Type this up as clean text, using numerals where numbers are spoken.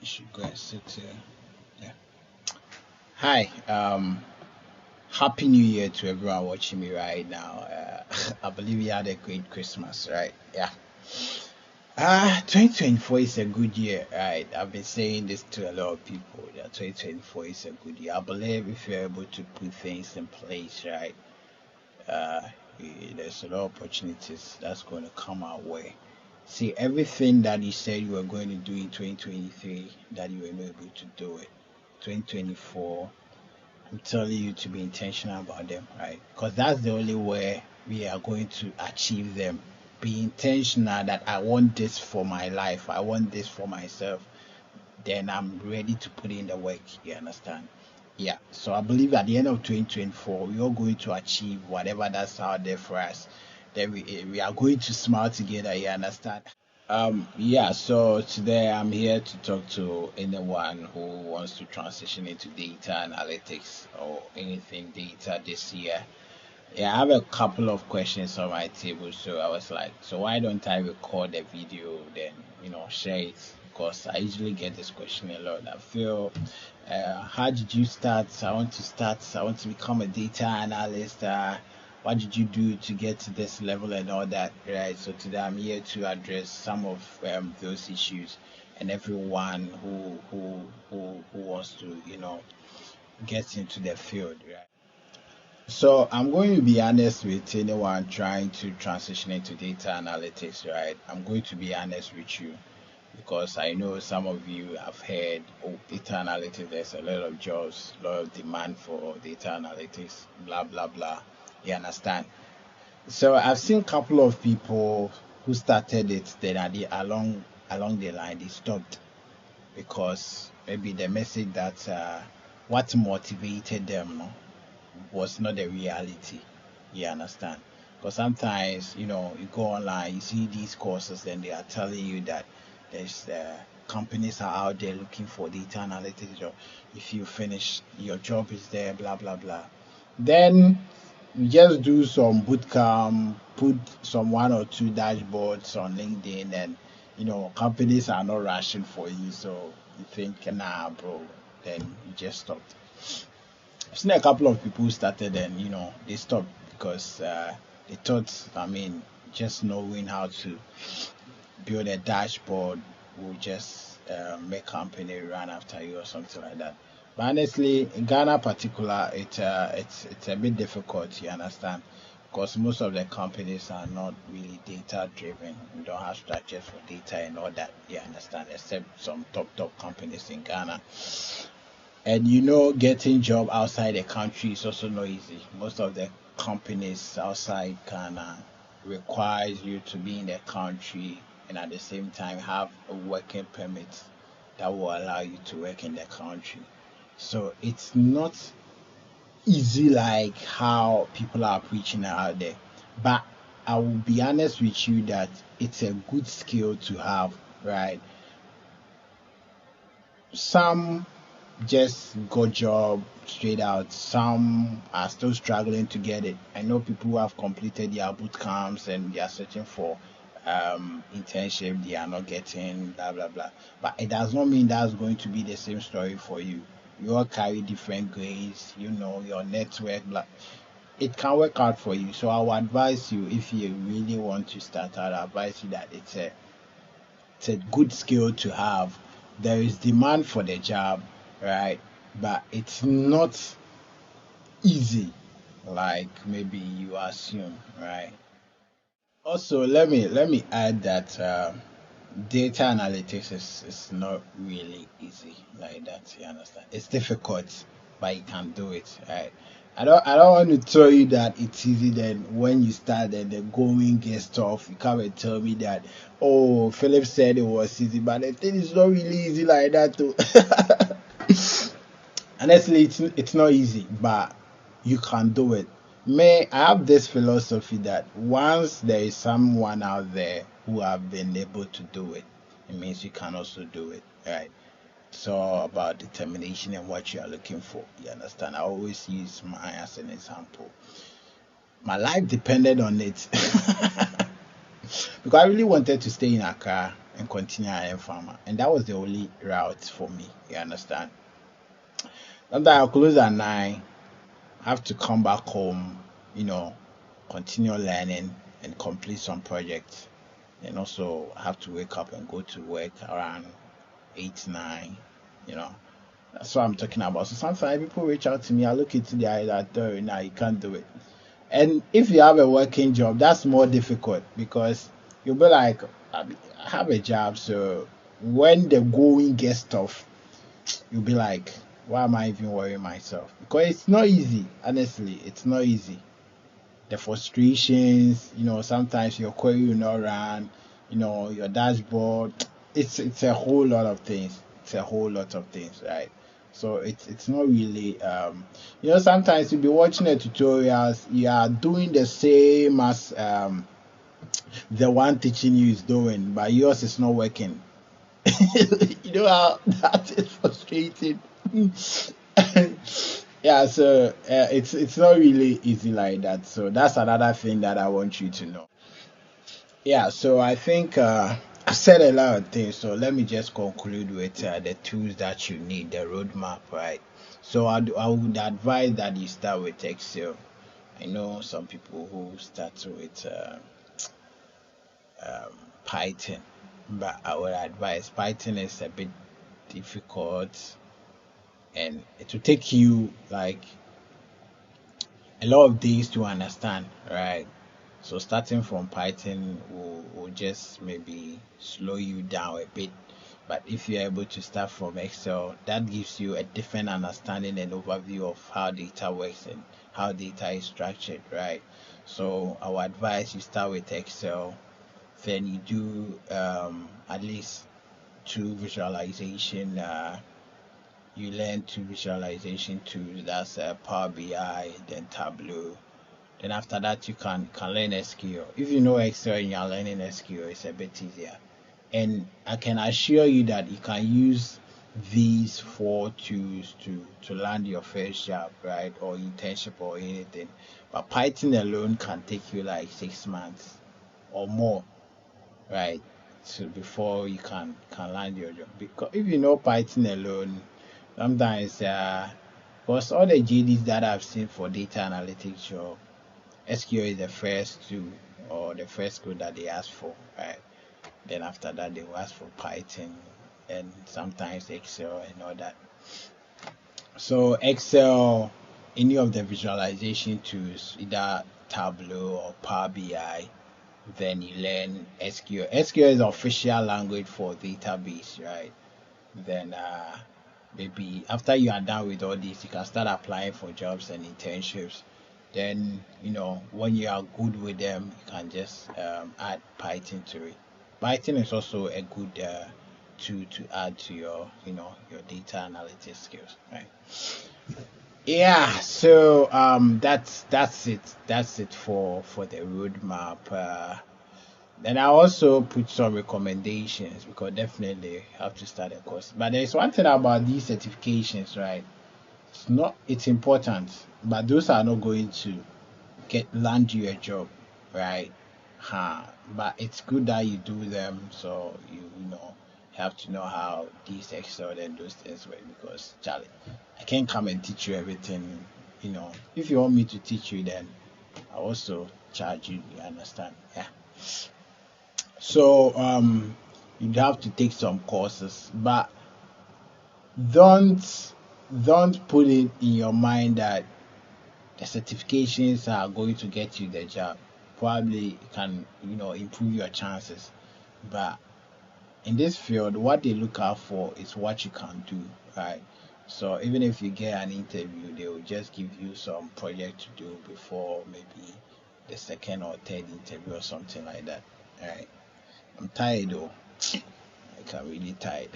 Should go and sit here. Yeah. Hi. Happy New Year to everyone watching me right now. I believe you had a great Christmas, right? Yeah. 2024 is a good year, right? I've been saying this to a lot of people. That 2024 is a good year. I believe if you're able to put things in place, right? Uh, there's a lot of opportunities that's going to come our way. See, everything that you said you were going to do in 2023, that you were not able to do it. 2024, I'm telling you to be intentional about them, right? Because that's the only way we are going to achieve them. Be intentional that I want this for my life, I want this for myself, then I'm ready to put in the work. You understand? Yeah. So I believe at the end of 2024, we are going to achieve whatever that's out there for us. Then we are going to smile together. You understand? Yeah, so today I'm here to talk to anyone who wants to transition into data analytics or anything data this year. Yeah, I have a couple of questions on my table, so I was like, so why don't I record a video, then, share it? Because I usually get this question a lot. I feel, how did you start? I want to become a data analyst. What did you do to get to this level and all that, right? So today I'm here to address some of those issues, and everyone who wants to, get into the field, right? So I'm going to be honest with anyone trying to transition into data analytics, right? I'm going to be honest with you because I know some of you have heard, oh, data analytics, there's a lot of jobs, a lot of demand for data analytics, blah, blah, blah. You understand? So I've seen a couple of people who started it, then along the line they stopped because maybe the message that what motivated them, no, was not the reality. You understand? Because sometimes, you go online, you see these courses, and they are telling you that there's companies are out there looking for data analytics job. If you finish, your job is there, blah blah blah. Then you just do some boot camp, put some one or two dashboards on LinkedIn, and companies are not rushing for you, so you think, nah, bro, then you just stop. I've seen a couple of people who started and they stopped because they thought, I mean, just knowing how to build a dashboard will just make company run after you or something like that. But honestly, in Ghana particular, it's a bit difficult. You understand? Because most of the companies are not really data driven. We don't have structures for data and all that. You understand? Except some top companies in Ghana. And getting job outside the country is also not easy. Most of the companies outside Ghana requires you to be in the country and at the same time have a working permit that will allow you to work in the country. So it's not easy like how people are preaching out there. But I will be honest with you that it's a good skill to have, right? Some just got job straight out. Some are still struggling to get it. I know people who have completed their boot camps and they are searching for internship. They are not getting blah blah blah. But it does not mean that's going to be the same story for you. You all carry different grades. Your network. Blah. It can work out for you. So I would advise you if you really want to start out. I advise you that it's a good skill to have. There is demand for the job, right? But it's not easy like maybe you assume, right? Also, let me add that data analytics is not really easy like that. You understand? It's difficult, but you can do it, right? I don't want to tell you that it's easy. Then when you start, then the going gets tough. You come and tell me that, oh, Philip said it was easy, but the thing is not really easy like that too. Honestly, it's not easy, but you can do it. May I have this philosophy that once there is someone out there who have been able to do it, it means you can also do it, right? It's all about determination and what you are looking for. You understand? I always use mine as an example. My life depended on it because I really wanted to stay in Accra. and continue in farmer. And that was the only route for me. You understand? Sometimes I'll close at 9, have to come back home, you know, continue learning and complete some projects. And also have to wake up and go to work around 8, 9, you know. That's what I'm talking about. So sometimes people reach out to me, I look into the eye that, oh, now you can't do it. And if you have a working job, that's more difficult because you'll be like, I have a job, so when the going gets tough, you'll be like, why am I even worrying myself? Because it's not easy, honestly, it's not easy. The frustrations, sometimes your query will not run, your dashboard, it's a whole lot of things. It's a whole lot of things, right? So it's not really sometimes you'll be watching the tutorials, you are doing the same as the one teaching you is doing, but yours is not working. You know how that is frustrating. Yeah, so it's not really easy like that. So that's another thing that I want you to know. Yeah, so I think I said a lot of things. So let me just conclude with the tools that you need, the roadmap, right? So I would advise that you start with Excel. I know some people who start with Python, but I would advise Python is a bit difficult and it will take you like a lot of days to understand, right? So starting from Python will just maybe slow you down a bit. But if you're able to start from Excel, that gives you a different understanding and overview of how data works and how data is structured, right? So I would advise you start with Excel, then you do at least two visualization. You learn two visualization tools. That's Power BI, then Tableau. Then after that, you can learn SQL. If you know Excel and you're learning SQL, it's a bit easier. And I can assure you that you can use these four tools to land your first job, right, or internship or anything. But Python alone can take you like 6 months or more, right? So before you can land your job, because if you know Python alone, sometimes because all the JDs that I've seen for data analytics job, SQL is the first tool or the first code that they ask for, right? Then after that they will ask for Python and sometimes Excel and all that. So Excel, any of the visualization tools, either Tableau or Power BI, then you learn SQL. SQL is the official language for database, right? Then maybe after you are done with all this, you can start applying for jobs and internships. Then when you are good with them, you can just add Python to it. Python is also a good tool to add to your data analytics skills, right? Yeah, so that's it for the roadmap. Then I also put some recommendations because definitely have to start a course. But there's one thing about these certifications, right? It's important, but those are not going to get land you a job, right? But it's good that you do them, so you have to know how these Excel and those things work because Charlie, I can't come and teach you everything. If you want me to teach you, then I also charge you. You understand? Yeah. So you'd have to take some courses, but don't don't put it in your mind that the certifications are going to get you the job. Probably it can improve your chances, but in this field, what they look out for is what you can do, right? So even if you get an interview, they will just give you some project to do before maybe the second or third interview or something like that. All right. I'm tired though. Like I'm really tired.